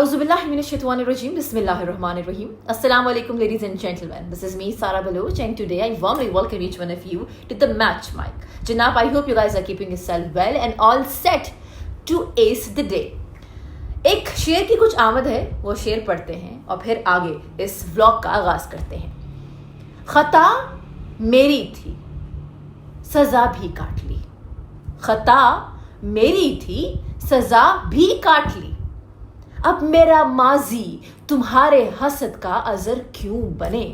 Auzubillahi minash-shaytanir-rajim. Bismillahir-rahmanir-rahim. Assalamu alaikum, ladies and gentlemen. This is me, Sara Baloch, and today I warmly welcome each one of you to the Match Mic. Janab, I hope you guys are keeping yourself well and all set to ace the day. एक शेर की कुछ आमद है, वो शेर पढ़ते हैं और फिर आगे इस व्लॉग का आगाज करते हैं. खता मेरी थी, सजा भी काट ली. खता मेरी थी, सजा भी काट ली. अब मेरा माजी तुम्हारे हसद का अजर क्यों बने.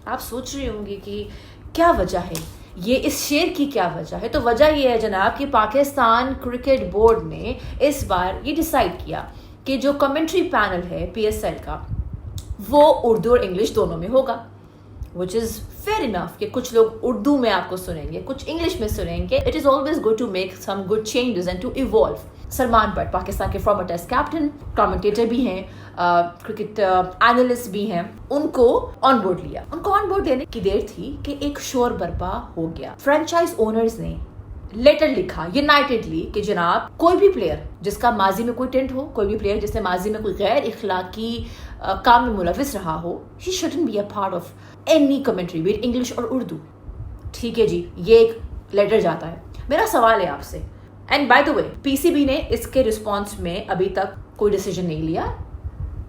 आप सोच रहे होंगे कि क्या वजह है, ये इस शेर की क्या वजह है. तो वजह ये है जनाब कि पाकिस्तान क्रिकेट बोर्ड ने इस बार ये डिसाइड किया कि जो कमेंट्री पैनल है PSL का वो उर्दू और इंग्लिश दोनों में होगा. विच इज़ फेयर इनफ कि कुछ लोग उर्दू में आपको सुनेंगे, कुछ इंग्लिश में सुनेंगे. It is always good to make some good changes and to evolve. Salman Butt Pakistan के फॉर्मर टेस्ट कैप्टन, कमेंटेटर भी हैं, क्रिकेट एनालिस्ट भी हैं, उनको ऑन बोर्ड लिया. उनको ऑन बोर्ड लेने की देर थी कि एक शोर बर्पा हो गया. फ्रेंचाइज ओनर्स ने लेटर लिखा यूनाइटेडली कि जनाब कोई भी प्लेयर जिसका माजी में कोई टेंट हो, कोई भी प्लेयर जिसने माजी में कोई गैर इखलाकी काम में मुलविस रहा हो, he shouldn't be a part of any commentary with English और उर्दू. ठीक है जी, ये एक लेटर जाता है. मेरा सवाल है आपसे, and by the way PCB ने इसके रिस्पॉन्स में अभी तक कोई डिसीजन नहीं लिया.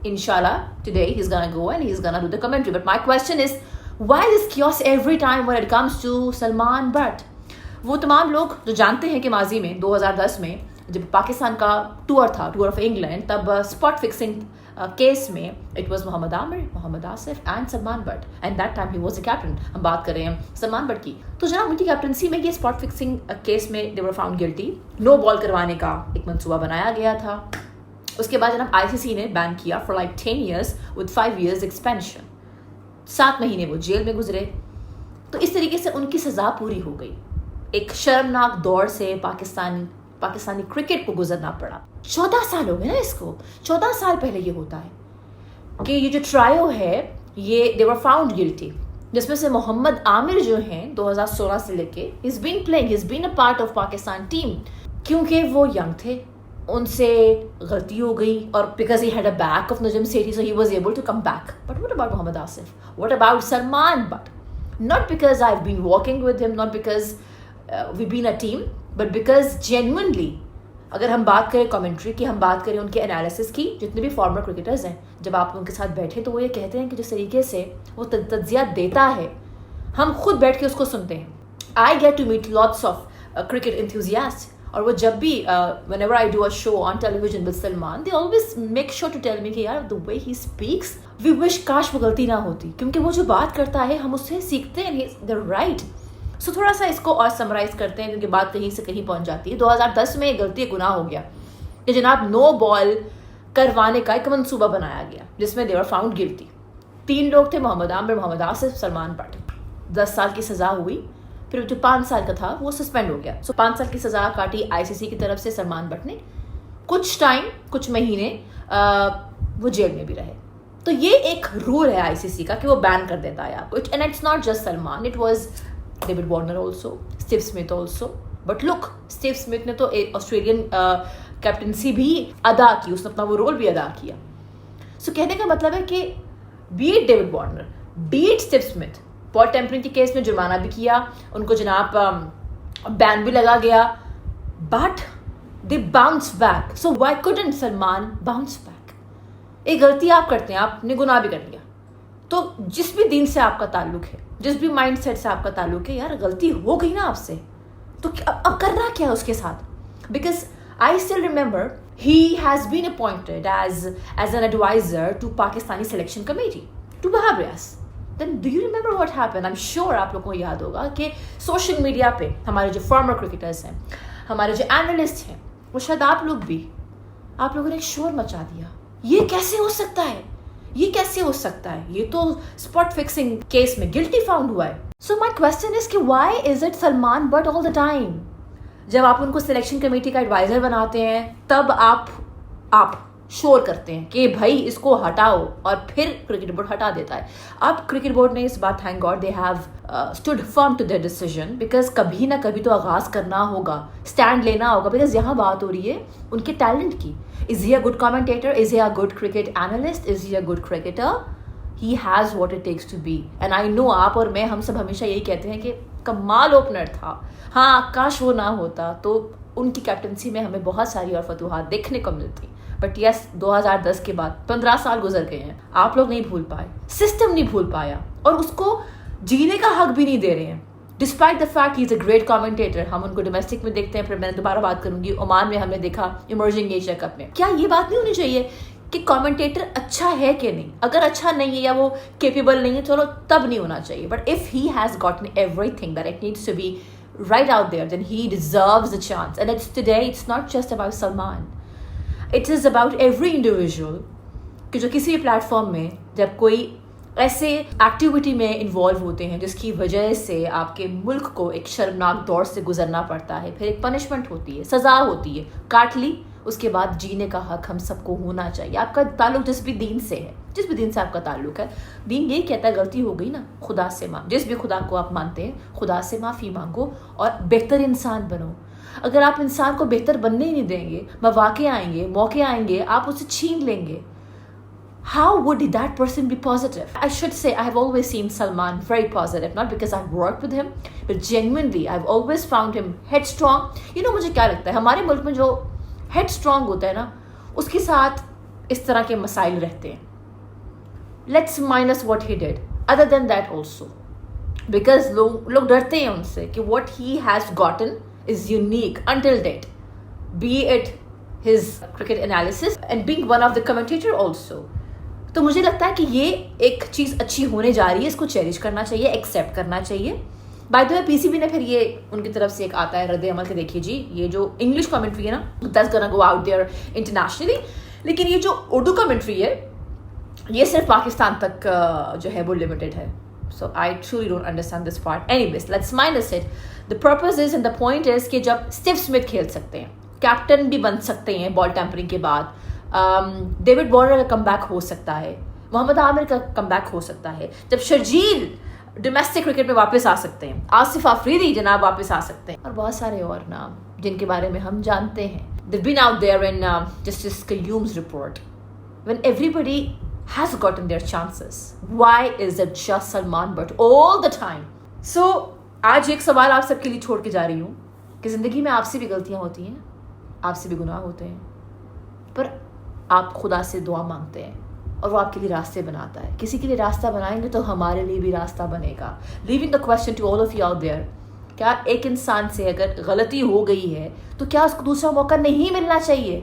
इंशाल्लाह today he is gonna go and he is gonna do the commentary. But my question is why this chaos every time when it comes to Salman Butt. वो तमाम लोग जो जानते हैं कि माजी में 2010 में जब पाकिस्तान का टूर ऑफ इंग्लैंड, तब स्पॉट फिक्सिंग केस में it was Mohammad Amir, Mohammad Asif and Salman Butt, and that time he was the captain. हम बात कर रहे हैं सलमान बट की. तो जनाब उनकी कैप्टनसी में ये स्पॉट फिक्सिंग केस में they were found guilty. No ball करवाने का एक मंसूबा बनाया गया था. उसके बाद जनाब ICC ने बैन किया for like 10 years with 5 years expansion. 7 महीने वो जेल में गुजरे. तो इस तरीके से उनकी सजा पूरी हो गई. एक शर्मनाक दौर से पाकिस्तानी क्रिकेट को गुजरना पड़ा. 14 साल हो गए ना इसको. 14 साल पहले ये होता है कि ये जो ट्रायो है ये दे वर फाउंड गिल्टी, जिसमें से मोहम्मद आमिर जो हैं 2016 से लेके is been playing, is been a part of Pakistan team. क्योंकि वो यंग थे, उनसे गलती हो गई, और because he had a back of Najam Sethi so he was able to come back. But what about Mohammad Asif, what about Salman Butt. Not because I have been working with him, not because we been a team, but because genuinely अगर हम बात करें commentary की, हम बात करें उनके analysis की, जितने भी फॉर्मर क्रिकेटर्स हैं जब आप उनके साथ बैठे तो वो ये कहते हैं कि जिस तरीके से वो तज्जिया देता है हम खुद बैठ के उसको सुनते हैं. I get to meet lots of cricket enthusiast, और वो जब भी whenever I do a show on television with Salman, they always make sure to tell me कि यार the way he speaks, we wish काश वो गलती ना होती, क्योंकि वो जो बात करता है हम उससे सीखते हैं. they're right. सो थोड़ा सा इसको और समराइज करते हैं क्योंकि बात कहीं से कहीं पहुंच जाती है. 2010 में एक गलती गुनाह हो गया कि जनाब नो बॉल करवाने का एक मंसूबा बनाया गया जिसमें दे वर फाउंड गिल्टी. 3 लोग थे, मोहम्मद आमिर, मोहम्मद आसिफ, सलमान बट. 10 साल की सज़ा हुई. फिर जो 5 साल का था वो सस्पेंड हो गया. सो 5 साल की सज़ा काटी ICC की तरफ से सलमान बट ने. कुछ टाइम, कुछ महीने वो जेल में भी रहे. तो ये एक रूल है ICC का कि वो बैन कर देता है आपको. And it's not just Salman, it was David Warner also, Steve Smith also. But look, Steve Smith ने तो ऑस्ट्रेलियन कैप्टनसी भी अदा की, उसने अपना वो रोल भी अदा किया. सो कहने का मतलब है कि beat David Warner, beat Steve Smith, ball tampering के केस में जुर्माना भी किया, उनको जनाब बैन भी लगा गया, but they bounce back. So why couldn't Salman bounce back. एक गलती आप करते हैं, आपने गुनाह भी कर लिया, तो जिस भी दिन से आपका ताल्लुक है, जिस भी माइंड सेट से आपका ताल्लुक है, यार गलती हो गई ना आपसे, तो अब करना क्या है उसके साथ. Because I still remember he has been appointed as an adviser to Pakistani selection committee to Bahar Riaz. Then do you remember what happened. I am sure आप लोगों को याद होगा कि सोशल मीडिया पे हमारे जो फॉर्मर क्रिकेटर्स हैं, हमारे जो एनालिस्ट हैं, वो शायद आप लोगों ने एक शोर मचा दिया. ये कैसे हो सकता है, ये कैसे हो सकता है, ये तो स्पॉट फिक्सिंग केस में गिल्टी फाउंड हुआ है. सो माई क्वेश्चन इज कि why is it Salman but all the time. जब आप उनको सिलेक्शन कमेटी का एडवाइजर बनाते हैं तब आप شور کرتے ہیں کہ بھائی اس کو ہٹاؤ, اور پھر کرکٹ بورڈ ہٹا دیتا ہے. اب کرکٹ بورڈ نے اس بات, thank God they have stood firm to their decision, because کبھی نہ کبھی تو آغاز کرنا ہوگا, اسٹینڈ لینا ہوگا, بیکاز یہاں بات ہو رہی ہے ان کے ٹیلنٹ کی. Is he a good commentator, is he a good cricket analyst, is he a good cricketer, he has what it takes to be. And I know آپ اور میں, ہم سب ہمیشہ یہی کہتے ہیں کہ کمال اوپنر تھا. ہاں کاش وہ نہ ہوتا تو ان کی کیپٹنسی میں ہمیں بہت ساری اور فتوحات دیکھنے کو ملتی. بٹ یس 2010 کے بعد 15 سال گزر گئے ہیں, آپ لوگ نہیں بھول پائے, سسٹم نہیں بھول پایا, اور اس کو جینے کا حق بھی نہیں دے رہے ہیں. Despite the fact he is a great commentator. ہم ان کو ڈومیسٹک میں دیکھتے ہیں, پھر میں دوبارہ بات کروں گی, عمان میں ہم نے دیکھا, ایمرجنگ ایشیا کپ میں. کیا یہ بات نہیں ہونی چاہیے کہ کامنٹیٹر اچھا ہے کہ نہیں؟ اگر اچھا نہیں ہے یا وہ کیپیبل نہیں ہے, چلو تب نہیں ہونا چاہیے. But if he has gotten everything that it needs to be right out there, then he deserves a chance. And it's today, it's not just about Salman, it is about every individual کہ جو کسی plate form میں جب کوئی ایسے activity میں involve ہوتے ہیں جس کی وجہ سے آپ کے ملک کو ایک شرمناک دور سے گزرنا پڑتا ہے, پھر ایک پنشمنٹ ہوتی ہے, سزا ہوتی ہے, کاٹ لی, اس کے بعد جینے کا حق ہم سب کو ہونا چاہیے. آپ کا تعلق جس بھی دین سے ہے, جس بھی دین سے آپ کا تعلق ہے, دین یہی کہتا ہے غلطی ہو گئی نا, خدا سے جس بھی خدا کو آپ مانتے ہیں, خدا سے معافی مانگو اور بہتر انسان بنو. اگر آپ انسان کو بہتر بننے ہی نہیں دیں گے, مواقع آئیں گے, موقع آئیں گے, آپ اسے چھین لیں گے. How would that person be positive? I should say I have always seen Salman very positive, not because I've worked with him, but genuinely I've always found him headstrong. You know, مجھے کیا لگتا ہے, ہمارے ملک میں جو head strong ہوتا ہے نا, اس کے ساتھ اس طرح کے مسائل رہتے ہیں. Let's minus what he did, other than that also, because لوگ ڈرتے ہیں ان سے کہ what he has gotten is unique until date, be it his cricket analysis and being one of the commentator also. تو مجھے لگتا ہے کہ یہ ایک چیز اچھی ہونے جا رہی ہے, اس کو چیریش کرنا چاہیے, ایکسیپٹ کرنا چاہیے. By the way P C B نے پھر یہ ان کی طرف سے ایک آتا ہے رد عمل کہ دیکھیے جی یہ جو انگلش کامنٹری ہے نا, that's gonna go out there internationally, لیکن یہ جو اردو کامنٹری ہے یہ صرف پاکستان تک جو ہے وہ لمیٹڈ ہے. So I truly don't understand this part. Anyways let's minus it. The purpose is and the point is کہ جب اسٹیو اسمتھ کھیل سکتے ہیں, کیپٹن بھی بن سکتے ہیں بال ٹیمپرنگ کے بعد, ڈیوڈ وارنر کا کم بیک ہو سکتا ہے, محمد عامر کا کم بیک ہو سکتا ہے, جب شرجیل ڈومیسٹک کرکٹ میں واپس آ سکتے ہیں, آصف آفریدی جناب واپس آ سکتے ہیں, اور بہت سارے اور نام جن کے بارے میں ہم جانتے ہیں. They've been out there in Justice Qayyum's report. When everybody has gotten their chances, why is it just Salman Butt all the time? So آج ایک سوال آپ سب کے لیے چھوڑ کے جا رہی ہوں کہ زندگی میں آپ سے بھی غلطیاں ہوتی ہیں, آپ سے بھی گناہ ہوتے ہیں, پر آپ خدا سے دعا مانگتے ہیں اور وہ آپ کے لیے راستے بناتا ہے. کسی کے لیے راستہ بنائیں گے تو ہمارے لیے بھی راستہ بنے گا. Leaving the question to all of you out there, کیا ایک انسان سے اگر غلطی ہو گئی ہے تو کیا اس کو دوسرا موقع نہیں ملنا چاہیے؟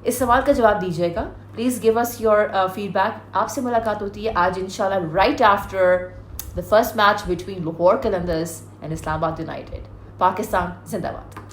اس سوال کا جواب دیجیے گا. Please give us your feedback. آپ سے ملاقات ہوتی ہے آج انشاءاللہ right after the first match between Lahore Qalandars and Islamabad United. Pakistan زندہ باد.